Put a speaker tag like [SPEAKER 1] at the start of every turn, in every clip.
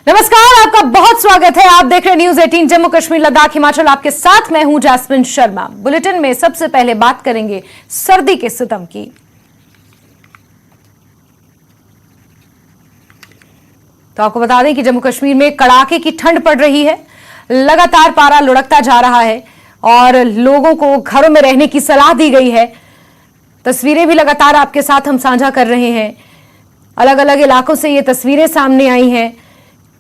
[SPEAKER 1] नमस्कार, आपका बहुत स्वागत है। आप देख रहे हैं न्यूज 18 जम्मू कश्मीर लद्दाख हिमाचल। आपके साथ मैं हूं जैस्मिन शर्मा। बुलेटिन में सबसे पहले बात करेंगे सर्दी के सितम की। तो आपको बता दें कि जम्मू कश्मीर में कड़ाके की ठंड पड़ रही है। लगातार पारा लुढ़कता जा रहा है और लोगों को घरों में रहने की सलाह दी गई है। तस्वीरें भी लगातार आपके साथ हम साझा कर रहे हैं। अलग अलग इलाकों से ये तस्वीरें सामने आई हैं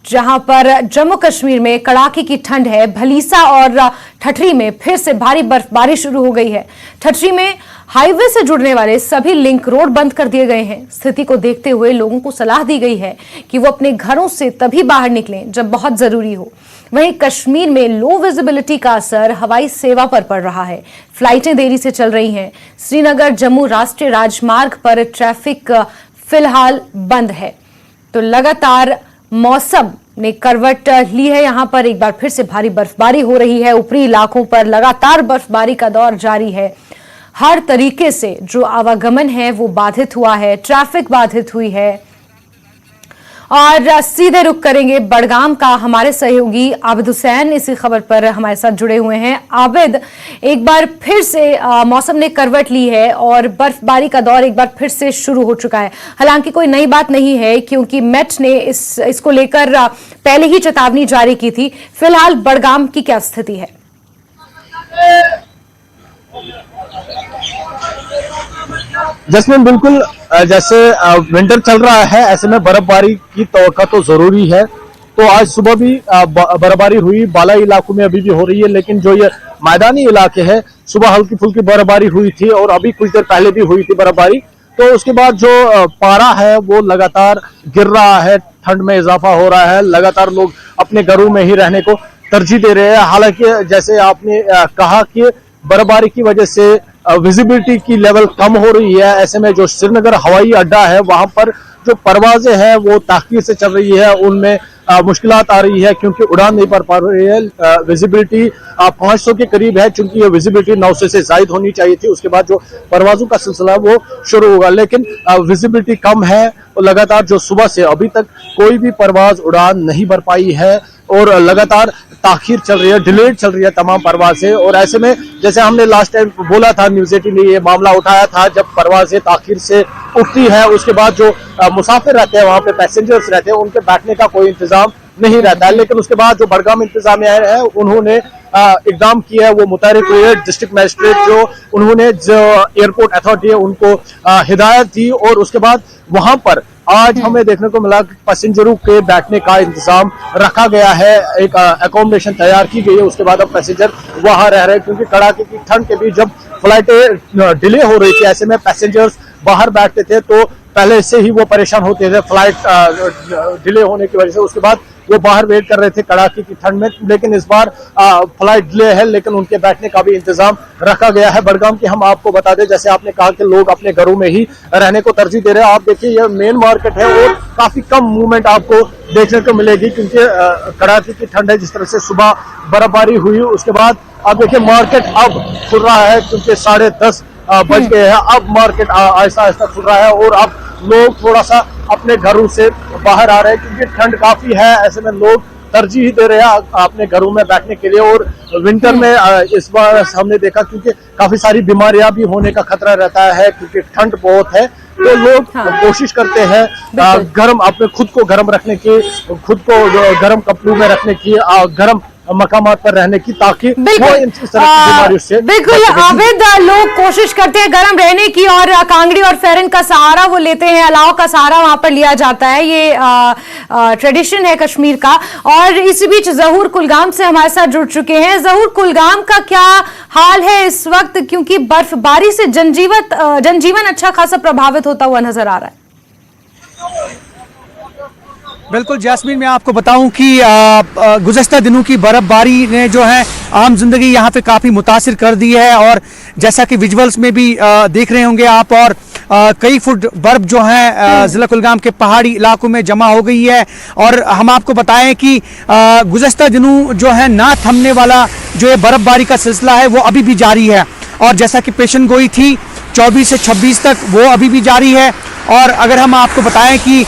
[SPEAKER 1] जहां पर जम्मू कश्मीर में कड़ाके की ठंड है। भलीसा और ठठरी में फिर से भारी बर्फबारी शुरू हो गई है। ठठरी में हाईवे से जुड़ने वाले सभी लिंक रोड बंद कर दिए गए हैं। स्थिति को देखते हुए लोगों को सलाह दी गई है कि वो अपने घरों से तभी बाहर निकलें जब बहुत जरूरी हो। वहीं कश्मीर में लो विजिबिलिटी का असर हवाई सेवा पर पड़ रहा है। फ्लाइटें देरी से चल रही हैं। श्रीनगर जम्मू राष्ट्रीय राजमार्ग पर ट्रैफिक फिलहाल बंद है। तो लगातार मौसम ने करवट ली है। यहां पर एक बार फिर से भारी बर्फबारी हो रही है। ऊपरी इलाकों पर लगातार बर्फबारी का दौर जारी है। हर तरीके से जो आवागमन है वो बाधित हुआ है। ट्रैफिक बाधित हुई है। और सीधे रुख करेंगे बड़गाम का। हमारे सहयोगी आबिद हुसैन इसी खबर पर हमारे साथ जुड़े हुए हैं। आबिद, एक बार फिर से मौसम ने करवट ली है और बर्फबारी का दौर एक बार फिर से शुरू हो चुका है। हालांकि कोई नई बात नहीं है क्योंकि मेट ने इसको लेकर पहले ही चेतावनी जारी की थी। फिलहाल बड़गाम की क्या स्थिति है?
[SPEAKER 2] जैस्मिन, बिल्कुल जैसे विंटर चल रहा है ऐसे में बर्फबारी की तवक्को तो जरूरी है। तो आज सुबह भी बर्फबारी हुई, बाला इलाकों में अभी भी हो रही है, लेकिन जो ये मैदानी इलाके हैं सुबह हल्की फुल्की बर्फबारी हुई थी और अभी कुछ देर पहले भी हुई थी बर्फबारी। तो उसके बाद जो पारा है वो लगातार गिर रहा है, ठंड में इजाफा हो रहा है। लगातार लोग अपने घरों में ही रहने को तरजीह दे रहे हैं। हालांकि जैसे आपने कहा कि बर्फबारी की वजह से विजिबिलिटी की लेवल कम हो रही है। ऐसे में जो श्रीनगर हवाई अड्डा है वहां पर जो परवाजें हैं वो ताखीर से चल रही है, उनमें मुश्किलात आ रही है क्योंकि उड़ान नहीं भर पा रही है। विजिबिलिटी 500 के करीब है, चूंकि ये विजिबिलिटी 900 से ज्यादा होनी चाहिए थी। उसके बाद जो परवाजों का सिलसिला वो शुरू होगा, लेकिन विजिबिलिटी कम है और लगातार जो सुबह से अभी तक कोई भी परवाज उड़ान नहीं भर पाई है और लगातार ताखीर चल रही है, डिलेड चल रही है तमाम परवाजें। और ऐसे में जैसे हमने लास्ट टाइम बोला था, न्यूज 18 ने ये मामला उठाया था, जब परवाजें ताखीर से उठती है उसके बाद जो मुसाफिर रहते हैं वहां पे पैसेंजर्स रहते हैं उनके बैठने का कोई इंतजाम नहीं रहता है। लेकिन उसके बाद जो बड़गाम इंतजामिया है उन्होंने इकदाम किया है, वो मुतहरिक हुए डिस्ट्रिक्ट मजिस्ट्रेट, जो उन्होंने जो एयरपोर्ट अथॉरिटी है उनको हिदायत दी और उसके बाद वहां पर आज हमें देखने को मिला कि पैसेंजरों के बैठने का इंतजाम रखा गया है। एक अकोमोडेशन तैयार की गई है। उसके बाद अब पैसेंजर वहां रह रहे हैं क्योंकि कड़ाके की ठंड के बीच जब फ्लाइटें डिले हो रही थी ऐसे में पैसेंजर्स बाहर बैठते थे तो पहले से ही वो परेशान होते थे फ्लाइट डिले होने की वजह से। उसके बाद वो बाहर वेट कर रहे थे कड़ाके की ठंड में, लेकिन इस बार फ्लाइट डिले है लेकिन उनके बैठने का भी इंतजाम रखा गया है। बड़गाम की हम आपको बता दें, जैसे आपने कहा कि लोग अपने घरों में ही रहने को तरजीह दे रहे हैं। आप देखिए ये मेन मार्केट है और काफी कम मूवमेंट आपको देखने को मिलेगी क्योंकि कड़ाके की ठंड है। जिस तरह से सुबह बर्फबारी हुई उसके बाद आप देखिए मार्केट अब खुल रहा है क्योंकि 10:30 बज गए हैं। अब मार्केट आहिस्ता आहिस्ता खुल रहा है और अब लोग थोड़ा सा अपने घरों से बाहर आ रहे हैं क्योंकि ठंड काफी है। ऐसे में लोग तरजीह दे रहे हैं अपने घरों में बैठने के लिए। और विंटर में इस बार हमने देखा क्योंकि काफी सारी बीमारियां भी होने का खतरा रहता है क्योंकि ठंड बहुत है, तो लोग कोशिश करते हैं गर्म अपने खुद को गर्म रखने की, खुद को गर्म कपड़ों में रखने की, गर्म मकामात पर रहने की, ताकि वो इन तरह की बीमारियों से
[SPEAKER 1] बिल्कुल आबिद, लोग कोशिश करते हैं गर्म रहने की और कांगड़ी और फेरन का सहारा वो लेते हैं, अलाव का सहारा वहां पर लिया जाता है। ये ट्रेडिशन है कश्मीर का। और इस बीच जहूर कुलगाम से हमारे साथ जुड़ चुके हैं। जहूर, कुलगाम का क्या हाल है इस वक्त, क्योंकि बर्फबारी से जनजीवन अच्छा खासा प्रभावित होता हुआ नजर आ रहा है?
[SPEAKER 3] बिल्कुल जैस्मिन, मैं आपको बताऊं कि गुज़श्ता दिनों की बर्फबारी ने जो है आम जिंदगी यहाँ पे काफ़ी मुतासिर कर दी है। और जैसा कि विजुअल्स में भी देख रहे होंगे आप, और कई फुट बर्फ जो है ज़िला कुलगाम के पहाड़ी इलाकों में जमा हो गई है। और हम आपको बताएं कि गुज़श्ता दिनों जो है ना थमने वाला जो ये बर्फबारी का सिलसिला है वो अभी भी जारी है। और जैसा कि पेशन गोई थी 24 से 26 तक वो अभी भी जारी है। और अगर हम आपको बताएं कि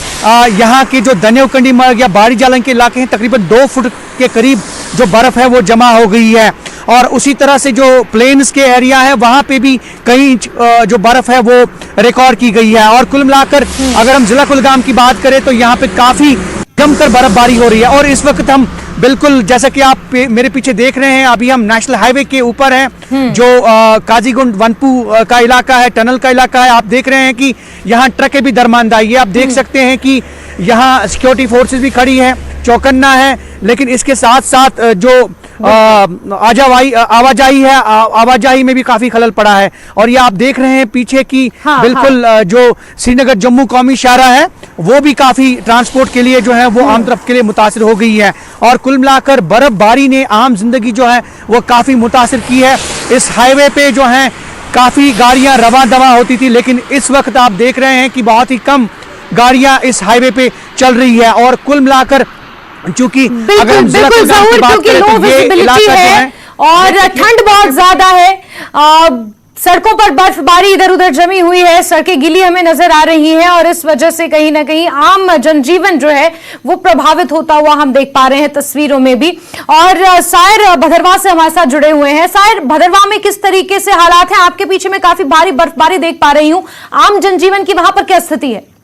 [SPEAKER 3] यहाँ के जो दनेवकंडी मार्ग या बाड़ी जालन के इलाके हैं, तकरीबन 2 फुट के करीब जो बर्फ है वो जमा हो गई है। और उसी तरह से जो प्लेन्स के एरिया है वहाँ पे भी कई इंच जो बर्फ है वो रिकॉर्ड की गई है। और कुल मिलाकर अगर हम जिला कुलगाम की बात करें तो यहाँ पे काफी जमकर बर्फबारी हो रही है। और इस वक्त हम बिल्कुल जैसा कि आप मेरे पीछे देख रहे हैं, अभी हम नेशनल हाईवे के ऊपर हैं, जो काजीगुंड वनपू का इलाका है, टनल का इलाका है। आप देख रहे हैं कि यहाँ ट्रकें भी दरमानदाई है। आप देख सकते हैं कि यहाँ सिक्योरिटी फोर्सेस भी खड़ी हैं, चौकन्ना है, लेकिन इसके साथ साथ जो आवाजाही है, आवाजाही में भी काफी खलल पड़ा है। और ये आप देख रहे हैं पीछे की बिल्कुल जो श्रीनगर जम्मू कौमी शाहरा है वो भी काफी ट्रांसपोर्ट के लिए जो है वो आम तरफ के लिए मुतासिर हो गई है। और कुल मिलाकर बर्फबारी ने आम जिंदगी जो है वो काफी मुतासिर की है। इस हाईवे पे जो है काफी गाड़ियां रवा दवा होती थी, लेकिन इस वक्त आप देख रहे हैं कि बहुत ही कम गाड़ियां इस हाईवे पे चल रही है। और कुल मिलाकर चूंकि अगर हम जिला कुलगाम की बात करें तो ये इलाका जो है
[SPEAKER 1] और ठंड बहुत ज्यादा है, सड़कों पर बर्फबारी इधर उधर जमी हुई है, सड़कें गीली हमें नजर आ रही हैं और इस वजह से कहीं ना कहीं आम जनजीवन जो है वो प्रभावित होता हुआ हम देख पा रहे हैं तस्वीरों में भी। और सायर भदरवा से हमारे साथ जुड़े हुए हैं। सायर, भदरवा में किस तरीके से हालात हैं? आपके पीछे में काफी भारी बर्फबारी देख पा रही हूं, आम जनजीवन की वहां पर क्या स्थिति है?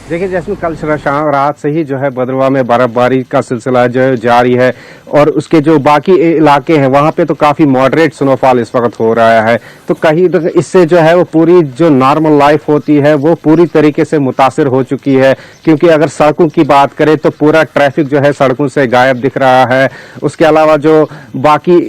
[SPEAKER 4] देखिए जैस्मिन, कल शाम रात से ही जो है भदरवा में बर्फबारी का सिलसिला जो है जारी है और उसके जो बाकी इलाके हैं वहाँ पे तो काफ़ी मॉडरेट स्नोफॉल इस वक्त हो रहा है। तो कहीं इससे जो है वो पूरी जो नॉर्मल लाइफ होती है वो पूरी तरीके से मुतासिर हो चुकी है, क्योंकि अगर सड़कों की बात करें तो पूरा ट्रैफिक जो है सड़कों से गायब दिख रहा है। उसके अलावा जो बाकी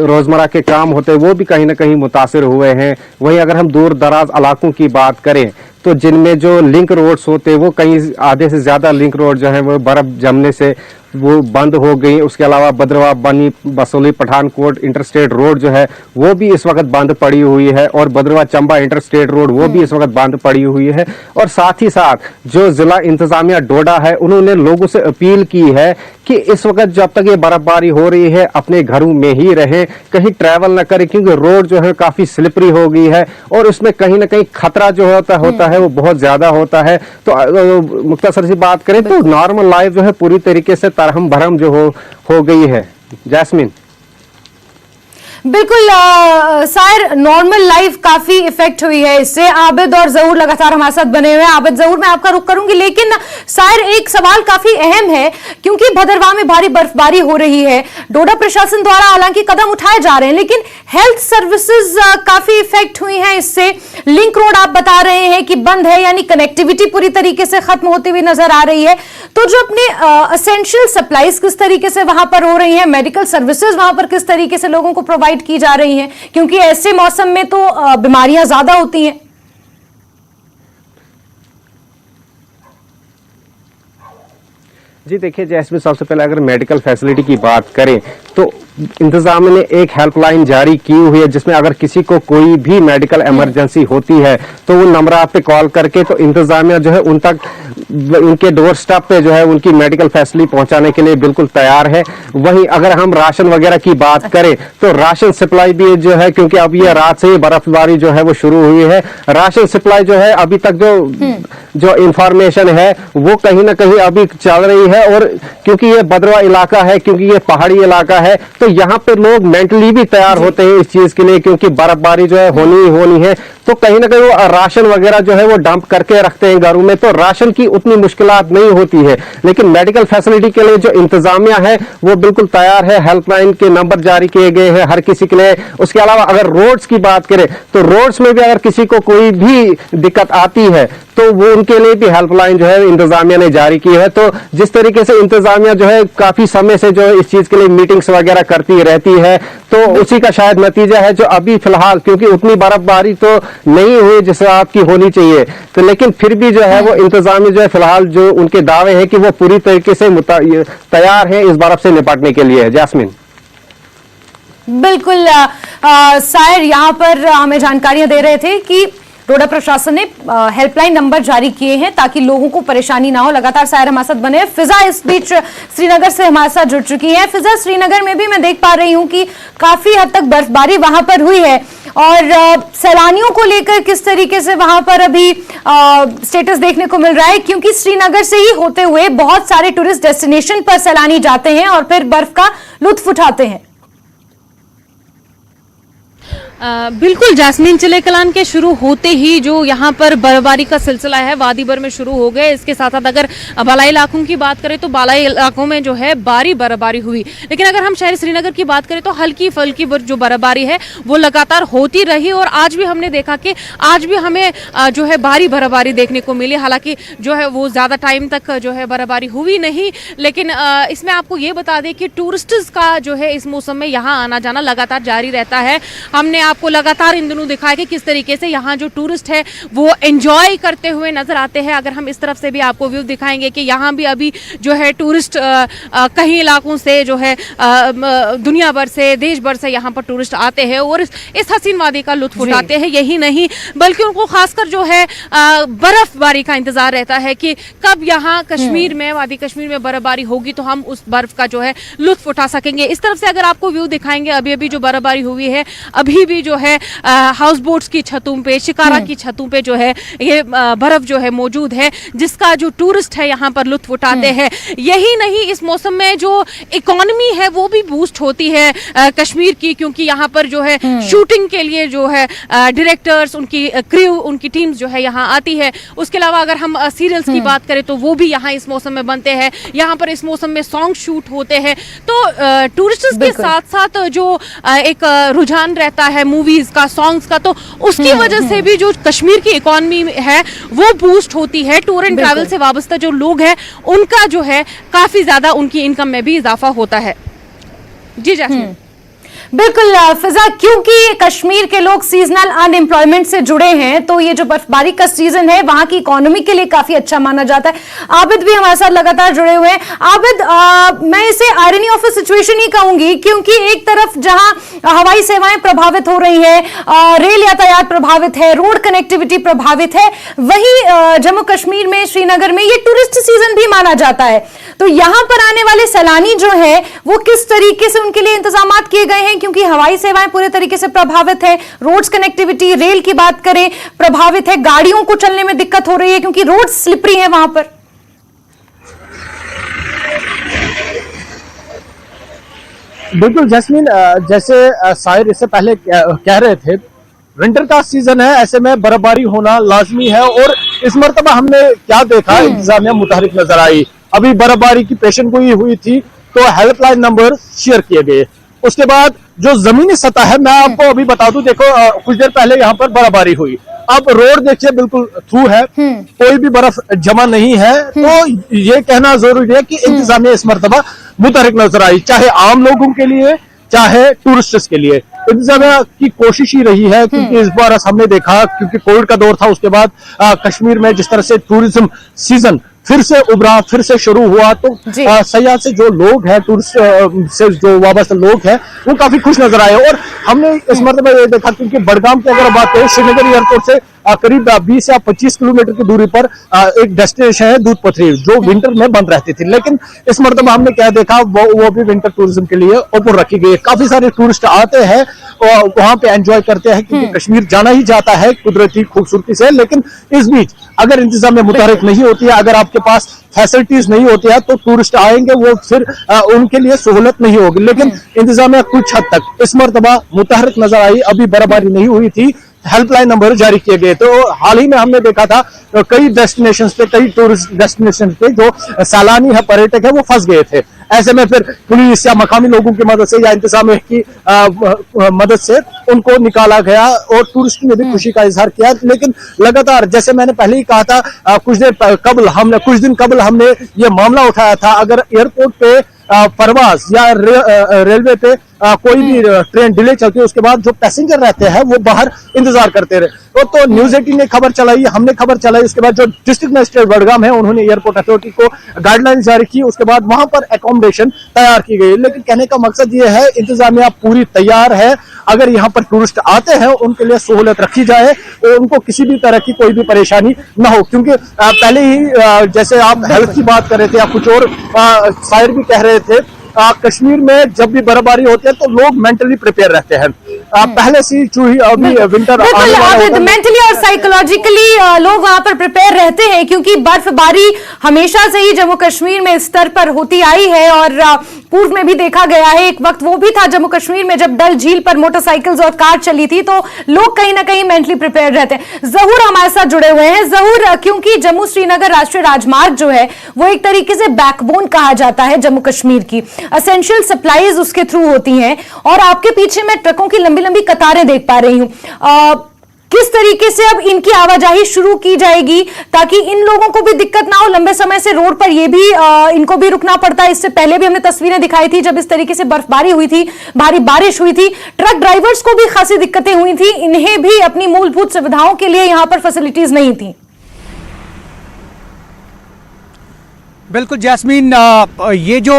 [SPEAKER 4] रोजमर्रा के काम होते हैं वो भी कहीं ना कहीं मुतासिर हुए हैं। वहीं अगर हम दूर दराज इलाकों की बात करें तो जिनमें जो लिंक रोड्स होते हैं वो कहीं आधे से ज्यादा लिंक रोड जो है वो बर्फ जमने से वो बंद हो गई। उसके अलावा भदरवा बनी बसोली पठानकोट इंटरस्टेट रोड जो है वो भी इस वक्त बंद पड़ी हुई है और भदरवा चंबा इंटरस्टेट रोड वो भी इस वक्त बंद पड़ी हुई है। और साथ ही साथ जो जिला इंतजामिया डोडा है उन्होंने लोगों से अपील की है कि इस वक्त जब तक ये बर्फबारी हो रही है अपने घरों में ही रहें, कहीं ट्रैवल न करें, क्योंकि रोड जो है काफी स्लिपरी हो गई है और उसमें कहीं ना कहीं खतरा जो होता है वो बहुत ज्यादा होता है। तो मुख्तसर सी बात करें तो नॉर्मल लाइफ जो है पूरी तरीके से तरहम भरम जो हो गई है। जैस्मिन,
[SPEAKER 1] बिल्कुल सायर, नॉर्मल लाइफ काफी इफेक्ट हुई है इससे। आबिद और जहूर लगातार हमारे साथ बने हुए हैं। आबिद, जहूर, मैं आपका रुख करूंगी, लेकिन सायर एक सवाल काफी अहम है, क्योंकि भदरवा में भारी बर्फबारी हो रही है, डोडा प्रशासन द्वारा हालांकि कदम उठाए जा रहे हैं, लेकिन हेल्थ सर्विसेज काफी इफेक्ट हुई हैं इससे। लिंक रोड आप बता रहे हैं कि बंद है, यानी कनेक्टिविटी पूरी तरीके से खत्म होती हुई नजर आ रही है। तो जो अपने एसेंशियल सप्लाईज किस तरीके से वहां पर हो रही है, मेडिकल सर्विसेज वहां पर किस तरीके से लोगों को प्रोवाइड की जा रही हैं, क्योंकि ऐसे मौसम में तो बीमारियां ज्यादा होती हैं।
[SPEAKER 4] जी देखिए जैस्मिन, सबसे पहले अगर मेडिकल फैसिलिटी की बात करें तो इंतजामिया ने एक हेल्पलाइन जारी की हुई है जिसमें अगर किसी को कोई भी मेडिकल इमरजेंसी होती है तो वो नंबरात पे कॉल करके तो इंतजामिया जो है उन तक उनके डोर स्टेप पे जो है उनकी मेडिकल फैसिलिटी पहुंचाने के लिए बिल्कुल तैयार है। वहीं अगर हम राशन वगैरह की बात करें तो राशन सप्लाई भी जो है, क्योंकि अब ये रात से ही बर्फबारी जो है वो शुरू हुई है, राशन सप्लाई जो है अभी तक जो इंफॉर्मेशन है वो कहीं ना कहीं अभी चल रही है। और क्योंकि ये भदरवा इलाका है, क्योंकि ये पहाड़ी इलाका है, तो यहाँ पे लोग मेंटली भी तैयार होते हैं इस चीज के लिए, क्योंकि बर्फबारी जो है होनी ही होनी है। तो कहीं ना कहीं वो राशन वगैरह जो है वो डंप करके रखते हैं घरों में, तो राशन की उतनी मुश्किलात नहीं होती है। लेकिन मेडिकल फैसिलिटी के लिए जो इंतजामिया है वो बिल्कुल तैयार है, हेल्पलाइन के नंबर जारी किए गए हैं हर किसी के लिए। उसके अलावा अगर रोड्स की बात करें तो रोड्स में भी अगर किसी को कोई भी दिक्कत आती है तो वो उनके लिए भी हेल्पलाइन जो है इंतजामिया ने जारी की है। तो जिस तरीके से इंतजामिया जो है काफी समय से जो इस चीज के लिए मीटिंग्स वगैरह करती रहती है, तो उसी का शायद नतीजा है जो अभी फिलहाल, क्योंकि उतनी बर्फबारी तो नहीं हुई जिस आपकी होनी चाहिए, तो लेकिन फिर भी जो है वो इंतजामिया जो है फिलहाल जो उनके दावे हैं कि वो पूरी तरीके से तैयार है इस बर्फ से निपटने के लिए। जैस्मिन,
[SPEAKER 1] बिल्कुल सायर यहाँ पर हमें जानकारियां दे रहे थे कि डोडा प्रशासन ने हेल्पलाइन नंबर जारी किए हैं ताकि लोगों को परेशानी ना हो। लगातार सायर हमारे साथ बने हैं। फिजा इस बीच श्रीनगर से हमारे साथ जुड़ चुकी है। फिजा, श्रीनगर में भी मैं देख पा रही हूं कि काफी हद तक बर्फबारी वहां पर हुई है और सैलानियों को लेकर किस तरीके से वहां पर अभी स्टेटस देखने को मिल रहा है, क्योंकि श्रीनगर से ही होते हुए बहुत सारे टूरिस्ट डेस्टिनेशन पर सैलानी जाते हैं और फिर बर्फ का लुत्फ उठाते हैं।
[SPEAKER 5] बिल्कुल जैस्मीन, चिले कलान के शुरू होते ही जो यहाँ पर बर्फबारी का सिलसिला है वादी भर में शुरू हो गया। इसके साथ साथ अगर बालाई इलाकों की बात करें तो बालाई इलाकों में जो है भारी बर्फबारी हुई, लेकिन अगर हम शहर श्रीनगर की बात करें तो हल्की फुल्की जो बर्फबारी है वो लगातार होती रही और आज भी हमने देखा कि आज भी हमें जो है भारी बर्फबारी देखने को मिली। हालांकि जो है वो ज़्यादा टाइम तक जो है बर्फबारी हुई नहीं, लेकिन इसमें आपको ये बता दें कि टूरिस्ट्स का जो है इस मौसम में यहाँ आना जाना लगातार जारी रहता है। हमने आपको लगातार इन दिनों दिखाया कि किस तरीके से यहाँ जो टूरिस्ट है वो एंजॉय करते हुए नजर आते हैं। अगर हम इस तरफ से भी आपको व्यू दिखाएंगे कि यहाँ भी अभी जो है टूरिस्ट कई इलाकों से जो है दुनिया भर से, देश भर से यहाँ पर टूरिस्ट आते हैं और इस हसीन वादी का लुत्फ उठाते हैं। यही नहीं बल्कि उनको खासकर जो है बर्फबारी का इंतजार रहता है कि कब यहाँ कश्मीर में, वादी कश्मीर में बर्फबारी होगी तो हम उस बर्फ का जो है लुत्फ उठा सकेंगे। इस तरफ से अगर आपको व्यू दिखाएंगे, अभी अभी जो बर्फबारी हुई है, अभी भी जो है हाउस बोट्स की छतों पे, शिकारा की छतों पे जो है ये बर्फ जो है मौजूद है, जिसका जो टूरिस्ट है यहाँ पर लुत्फ उठाते हैं। यही नहीं, इस मौसम में जो इकोनॉमी है वो भी बूस्ट होती है कश्मीर की, क्योंकि यहाँ पर जो है शूटिंग के लिए जो है डायरेक्टर्स, उनकी क्रू, उनकी टीम्स जो है यहाँ आती है। उसके अलावा अगर हम सीरियल्स की बात करें तो वो भी यहाँ इस मौसम में बनते हैं। यहाँ पर इस मौसम में सॉन्ग शूट होते हैं। तो टूरिस्ट्स के साथ साथ जो एक रुझान रहता है मूवीज का, सॉन्ग्स का, तो उसकी वजह से भी जो कश्मीर की इकोनॉमी है वो बूस्ट होती है। टूर एंड ट्रैवल से वाबस्ता जो लोग हैं उनका जो है काफी ज्यादा उनकी इनकम में भी इजाफा होता है। जी जैस्मीन।
[SPEAKER 1] बिल्कुल फिजा, क्योंकि कश्मीर के लोग सीजनल अनएम्प्लॉयमेंट से जुड़े हैं तो ये जो बर्फबारी का सीजन है वहां की इकोनॉमी के लिए काफी अच्छा माना जाता है। आबिद भी हमारे साथ लगातार जुड़े हुए हैं। आबिद, मैं इसे आयरनी ऑफ द सिचुएशन ही कहूंगी, क्योंकि एक तरफ जहां हवाई सेवाएं प्रभावित हो रही है, रेल यातायात प्रभावित है, रोड कनेक्टिविटी प्रभावित है, वहीं जम्मू कश्मीर में, श्रीनगर में ये टूरिस्ट सीजन भी माना जाता है। तो यहां पर आने वाले सैलानी जो है वो किस तरीके से उनके लिए इंतजाम किए गए हैं, क्योंकि हवाई सेवाएं पूरे तरीके से प्रभावित है, रोड्स कनेक्टिविटी, रेल की बात करें प्रभावित है, गाड़ियों को चलने में दिक्कत हो रही है क्योंकि रोड स्लिपरी है वहां पर।
[SPEAKER 2] बिल्कुल जैस्मीन, जैसे शायर इससे पहले कह रहे थे, विंटर का सीजन है, ऐसे में बर्फबारी होना लाजमी है। और इस मरतबा हमने क्या देखा, इंतजामिया मुतहरिक नजर आई। अभी बर्फबारी की पेशन गोई हुई थी तो हेल्पलाइन नंबर शेयर किए गए। उसके बाद जो जमीनी सतह है, मैं आपको अभी बता दूं, देखो कुछ देर पहले यहाँ पर बर्फबारी हुई, अब रोड देखिए बिल्कुल थ्रू है, कोई भी बर्फ जमा नहीं है। तो ये कहना जरूरी है कि इंतजामिया इस मरतबा मुतहरिक नजर आई, चाहे आम लोगों के लिए चाहे टूरिस्ट्स के लिए। इंतजामिया की कोशिश ही रही है, क्योंकि इस बार हमने देखा, क्योंकि कोविड का दौर था, उसके बाद कश्मीर में जिस तरह से टूरिज्म सीजन फिर से उभरा, फिर से शुरू हुआ, तो सयाह से जो लोग हैं, टूरिस्ट से जो वाबस्ता लोग हैं, वो काफी खुश नजर आए। और हमने इस मरतबा ये देखा, क्योंकि बडगाम की अगर बात करें, श्रीनगर एयरपोर्ट से करीब 20 या 25 किलोमीटर की दूरी पर एक डेस्टिनेशन है दूध पथरी, जो विंटर में बंद रहती थी। लेकिन इस मरतबा हमने क्या देखा, वो भी विंटर टूरिज्म के लिए ओपन रखी गई है। काफी सारे टूरिस्ट आते हैं और वहां पे एंजॉय करते हैं, क्योंकि कश्मीर जाना ही जाता है कुदरती खूबसूरती से। लेकिन इस बीच अगर इंतजाम में मुतहरिक नहीं होती है, अगर आपके पास फैसिलिटीज नहीं होती है, तो टूरिस्ट आएंगे, वो फिर उनके लिए सहूलत नहीं होगी। लेकिन इंतजामिया कुछ हद तक इस मरतबा मुतहरिक नजर आई। अभी बर्फबारी नहीं हुई थी, हेल्पलाइन नंबर जारी किए गए। तो हाल ही में हमने देखा था कई डेस्टिनेशंस पे, कई टूरिस्ट डेस्टिनेशन पे जो सैलानी है, पर्यटक है, वो फंस गए थे। ऐसे में फिर पुलिस या मकामी लोगों की मदद से या इंतजाम की मदद से उनको निकाला गया और टूरिस्ट ने भी खुशी का इजहार किया। लेकिन लगातार, जैसे मैंने पहले ही कहा था, कुछ दिन कबल हमने ये मामला उठाया था, अगर एयरपोर्ट पे परवाज या रेलवे पे कोई भी ट्रेन डिले चलती है उसके बाद जो पैसेंजर रहते हैं वो बाहर इंतजार करते रहे। तो न्यूज 18 ने खबर चलाई, हमने खबर चलाई, उसके बाद जो डिस्ट्रिक्ट मजिस्ट्रेट बड़गाम है उन्होंने एयरपोर्ट अथॉरिटी को गाइडलाइन जारी की, उसके बाद वहां पर एकोमोडेशन तैयार की गई। लेकिन कहने का मकसद ये है इंतजामिया पूरी तैयार है, अगर यहाँ पर टूरिस्ट आते हैं उनके लिए सहूलत रखी जाए और उनको किसी भी तरह की कोई भी परेशानी न हो। क्योंकि पहले ही जैसे आप हेल्थ की बात कर रहे थे या कुछ और शायर भी कह रहे थे, कश्मीर में जब भी बर्फबारी होती है तो लोग मेंटली प्रिपेयर रहते हैं। पहले से ही अभी विंटर
[SPEAKER 1] मेंटली और साइकोलॉजिकली लोग वहां पर प्रिपेयर रहते हैं, क्योंकि बर्फबारी हमेशा से ही जम्मू कश्मीर में इस स्तर पर होती आई है और पूर्व में भी देखा गया है। एक वक्त वो भी था जम्मू कश्मीर में जब डल झील पर मोटरसाइकिल्स और कार चली थी, तो लोग कहीं ना कहीं मेंटली प्रिपेयर रहते हैं। जहूर हमारे साथ जुड़े हुए हैं। जहूर, क्योंकि जम्मू श्रीनगर राष्ट्रीय राजमार्ग जो है वो एक तरीके से बैकबोन कहा जाता है जम्मू कश्मीर की, एसेंशियल सप्लाईज उसके थ्रू होती हैं और आपके पीछे मैं ट्रकों की लंबी लंबी कतारें देख पा रही हूं। किस तरीके से अब इनकी आवाजाही शुरू की जाएगी ताकि इन लोगों को भी दिक्कत ना हो? लंबे समय से रोड पर ये भी इनको भी रुकना पड़ता है। इससे पहले भी हमने तस्वीरें दिखाई थी जब इस तरीके से बर्फबारी हुई थी, भारी बारिश हुई थी, ट्रक ड्राइवर्स को भी खासी दिक्कतें हुई थी, इन्हें भी अपनी मूलभूत सुविधाओं के लिए यहां पर फैसिलिटीज नहीं थी।
[SPEAKER 3] बिल्कुल जैस्मीन, ये जो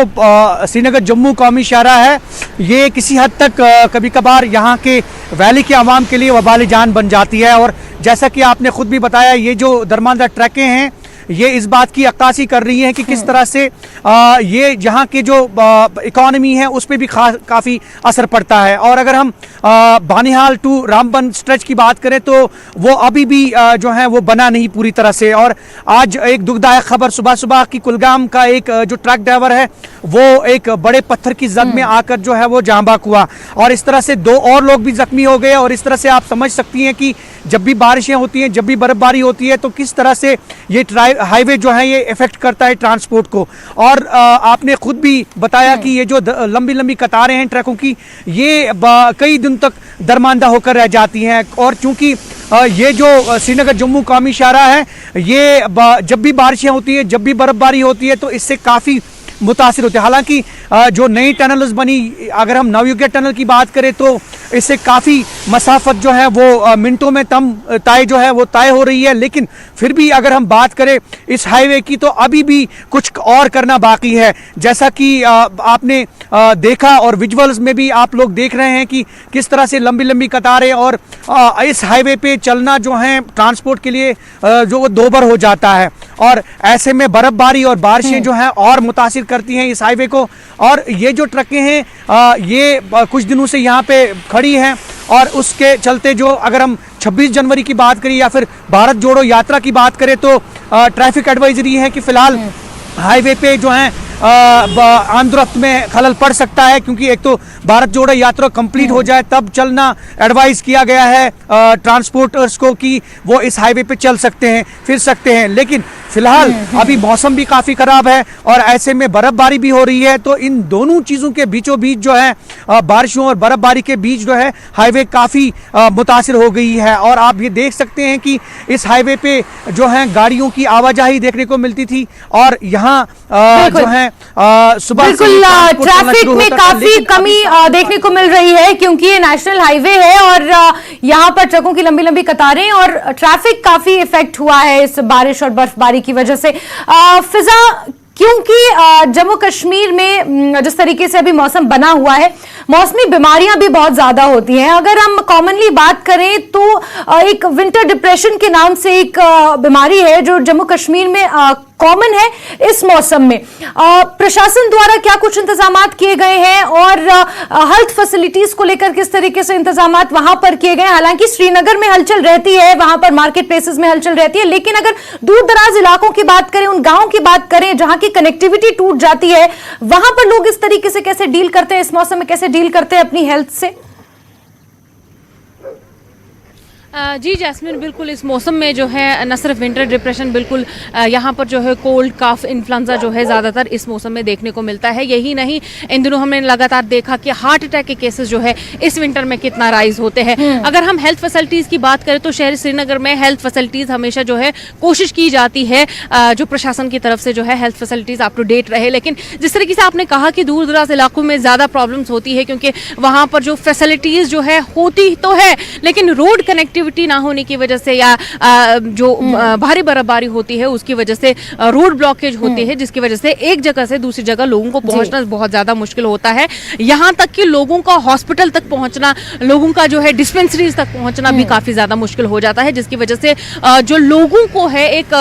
[SPEAKER 3] श्रीनगर जम्मू कौमी शाहराह है ये किसी हद तक कभी कभार यहाँ के वैली के आवाम के लिए वबाली जान बन जाती है। और जैसा कि आपने खुद भी बताया, ये जो दरमांदा ट्रकें हैं ये इस बात की अक्कासी कर रही हैं कि किस तरह से ये यहाँ के जो इकॉनमी है उस पर भी काफ़ी असर पड़ता है। और अगर हम बानिहाल टू रामबन स्ट्रेच की बात करें तो वो अभी भी जो है वो बना नहीं पूरी तरह से। और आज एक दुखदायक खबर सुबह सुबह की, कुलगाम का एक जो ट्रक ड्राइवर है वो एक बड़े पत्थर की जद में आकर जो है वो जाँ बाक हुआ और इस तरह से 2 और लोग भी जख्मी हो गए। और इस तरह से आप समझ सकती हैं कि जब भी बारिशें होती हैं, जब भी बर्फबारी होती है तो किस तरह से ये हाईवे जो है ये इफेक्ट करता है ट्रांसपोर्ट को। और आपने खुद भी बताया कि ये जो लंबी लंबी कतारें हैं ट्रकों की, ये कई दिन तक दरमांदा होकर रह जाती हैं। और चूंकि ये जो श्रीनगर जम्मू कौमी शाहराह है ये जब भी बारिशें होती हैं, जब भी बर्फबारी होती है तो इससे काफ़ी मुतासिर होते हैं। हालांकि जो नई टनल्स बनी, अगर हम नवयुग टनल की बात करें तो इससे काफ़ी मसाफत जो है वो मिनटों में तय जो है वो तय हो रही है। लेकिन फिर भी अगर हम बात करें इस हाईवे की तो अभी भी कुछ और करना बाकी है। जैसा कि आपने देखा और विजुअल्स में भी आप लोग देख रहे हैं कि किस तरह से लंबी लंबी कतारें और इस हाईवे पे चलना जो है ट्रांसपोर्ट के लिए जो वो दोबर हो जाता है। और ऐसे में बर्फबारी और बारिशें जो हैं और मुतासिर करती हैं इस हाईवे को। और ये जो ट्रकें हैं ये कुछ दिनों से यहाँ पे खड़ी हैं और उसके चलते जो अगर हम 26 जनवरी की बात करें या फिर भारत जोड़ो यात्रा की बात करें तो ट्रैफिक एडवाइजरी है कि फिलहाल हाईवे पे जो है आमदोरफ्त में खलल पड़ सकता है, क्योंकि एक तो भारत जोड़ो यात्रा कंप्लीट हो जाए तब चलना एडवाइस किया गया है ट्रांसपोर्टर्स को कि वो इस हाईवे पे चल सकते हैं, फिर सकते हैं। लेकिन फिलहाल अभी मौसम भी काफ़ी ख़राब है और ऐसे में बर्फबारी भी हो रही है, तो इन दोनों चीज़ों के बीचों बीच जो है बारिशों और बर्फबारी के बीच जो है हाईवे काफ़ी मुतासिर हो गई है। और आप ये देख सकते हैं कि इस हाईवे पे जो है गाड़ियों की आवाजाही देखने को मिलती थी और यहाँ जो है सुबह
[SPEAKER 1] बिल्कुल ट्रैफिक में काफी कमी देखने को मिल रही है, क्योंकि ये नेशनल हाईवे है और यहाँ पर ट्रकों की लंबी लंबी कतारें और ट्रैफिक काफी इफेक्ट हुआ है इस बारिश और बर्फबारी की वजह से। फिजा, क्योंकि जम्मू कश्मीर में जिस तरीके से अभी मौसम बना हुआ है, मौसमी बीमारियां भी बहुत ज्यादा होती हैं। अगर हम कॉमनली बात करें तो एक विंटर डिप्रेशन के नाम से एक बीमारी है जो जम्मू कश्मीर में कॉमन है इस मौसम में। प्रशासन द्वारा क्या कुछ इंतजामात किए गए हैं और हेल्थ फैसिलिटीज को लेकर किस तरीके से इंतजामात वहां पर किए गए हैं? हालांकि श्रीनगर में हलचल रहती है, वहां पर मार्केट प्लेसेस में हलचल रहती है, लेकिन अगर दूर दराज इलाकों की बात करें, उन गांवों की बात करें जहां की कनेक्टिविटी टूट जाती है, वहां पर लोग इस तरीके से कैसे डील करते हैं, इस मौसम में कैसे डील करते हैं अपनी हेल्थ से?
[SPEAKER 5] जी जैस्मिन, बिल्कुल इस मौसम में जो है न सिर्फ विंटर डिप्रेशन, बिल्कुल यहाँ पर जो है कोल्ड काफ इन्फ्लुएंजा जो है ज़्यादातर इस मौसम में देखने को मिलता है। यही नहीं, इन दिनों हमने लगातार देखा कि हार्ट अटैक के केसेस जो है इस विंटर में कितना राइज होते हैं। अगर हम हेल्थ फैसिलिटीज़ की बात करें तो शहर श्रीनगर में हेल्थ फैसिलिटीज़ हमेशा जो है कोशिश की जाती है जो प्रशासन की तरफ से जो है health facilities up to date रहे, लेकिन जिस तरीके से आपने कहा कि दूर दराज इलाकों में ज़्यादा प्रॉब्लम्स होती है क्योंकि वहाँ पर जो फैसिलिटीज़ जो है होती तो है लेकिन रोड कनेक्टिविटी ना होने की वजह से या जो भारी बर्फबारी होती है उसकी वजह से रोड ब्लॉकेज होती है, जिसकी वजह से एक जगह से दूसरी जगह लोगों को पहुंचना बहुत ज्यादा मुश्किल होता है। यहाँ तक कि लोगों का हॉस्पिटल तक पहुंचना, लोगों का जो है डिस्पेंसरीज तक पहुंचना भी काफी ज्यादा मुश्किल हो जाता है, जिसकी वजह से जो लोगों को है एक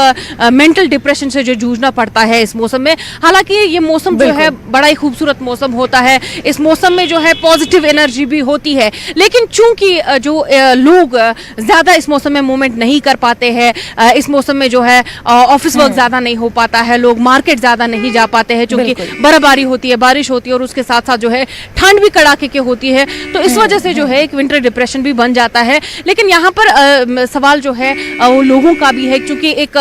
[SPEAKER 5] मेंटल डिप्रेशन से जो जूझना पड़ता है इस मौसम में। हालांकि ये मौसम जो है बड़ा ही खूबसूरत मौसम होता है, इस मौसम में जो है पॉजिटिव एनर्जी भी होती है, लेकिन चूंकि जो लोग ज्यादा इस मौसम में मूवमेंट नहीं कर पाते हैं, इस मौसम में जो है ऑफिस वर्क ज्यादा नहीं हो पाता है, लोग मार्केट ज्यादा नहीं जा पाते हैं, चूंकि बर्फबारी होती है, बारिश होती है और उसके साथ साथ जो है ठंड भी कड़ाके की होती है, तो इस वजह से जो है एक विंटर डिप्रेशन भी बन जाता है। लेकिन यहाँ पर सवाल जो है वो लोगों का भी है, क्योंकि एक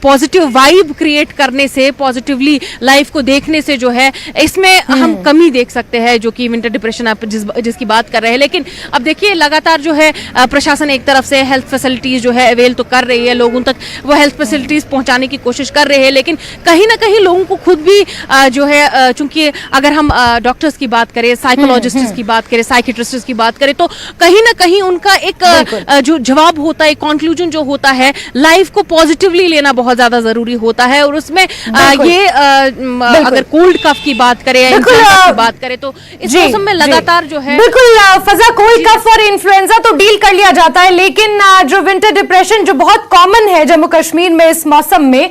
[SPEAKER 5] पॉजिटिव वाइब क्रिएट करने से, पॉजिटिवली लाइफ को देखने से जो है इसमें हम कमी देख सकते हैं, जो कि विंटर डिप्रेशन आप जिसकी बात कर रहे हैं। लेकिन अब देखिए लगातार जो है प्रशासन एक तरफ से हेल्थ फैसिलिटीज जो है अवेल तो कर रही है, लोगों तक वो हेल्थ फैसिलिटीज पहुंचाने की कोशिश कर रहे हैं, लेकिन कहीं ना कहीं लोगों को खुद भी जो है, चूंकि अगर हम डॉक्टर्स की बात करें, साइकोलॉजिस्ट्स की बात करें, साइकियाट्रिस्ट की बात करें, तो कहीं ना कहीं उनका एक जो जवाब होता है, कंक्लूजन जो होता है, लाइफ को पॉजिटिवली लेना बहुत ज्यादा जरूरी होता है। और उसमें ये अगर कोल्ड कफ की बात करें या इन्फ्लुएंजा की बात करें तो इस मौसम में लगातार जो है
[SPEAKER 1] बिल्कुल फजा, कोल्ड कफ और इन्फ्लुएंजा तो डील कर लिया जाता है, लेकिन जो विंटर डिप्रेशन जो बहुत कॉमन है जम्मू कश्मीर में इस मौसम में,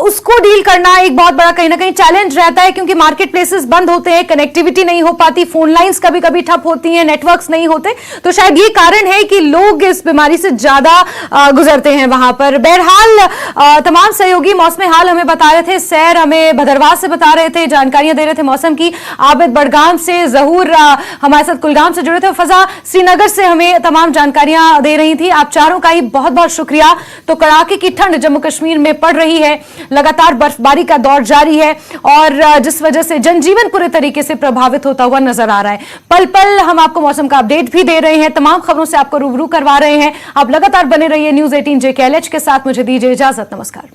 [SPEAKER 1] उसको डील करना एक बहुत बड़ा कहीं ना कहीं चैलेंज रहता है, क्योंकि मार्केट प्लेसेस बंद होते हैं, कनेक्टिविटी नहीं हो पाती, फोन लाइंस कभी कभी ठप होती हैं, नेटवर्क्स नहीं होते, तो शायद ये कारण है कि लोग इस बीमारी से ज्यादा गुजरते हैं वहां पर। बहरहाल तमाम सहयोगी मौसमी हाल हमें बता रहे थे, सैर हमें भदरवाह से बता रहे थे, जानकारियां दे रहे थे मौसम की, आबिद बड़गाम से, जहूर हमारे साथ कुलगाम से जुड़े थे, फजा श्रीनगर से हमें तमाम जानकारियां दे रही थी। आप चारों का ही बहुत बहुत शुक्रिया। तो कड़ाके की ठंड जम्मू कश्मीर में पड़ रही है, लगातार बर्फबारी का दौर जारी है और जिस वजह से जनजीवन पूरे तरीके से प्रभावित होता हुआ नजर आ रहा है। पल पल हम आपको मौसम का अपडेट भी दे रहे हैं, तमाम खबरों से आपको रूबरू करवा रहे हैं। आप लगातार बने रहिए न्यूज़ 18 JKLH के साथ। मुझे दीजिए इजाजत, नमस्कार।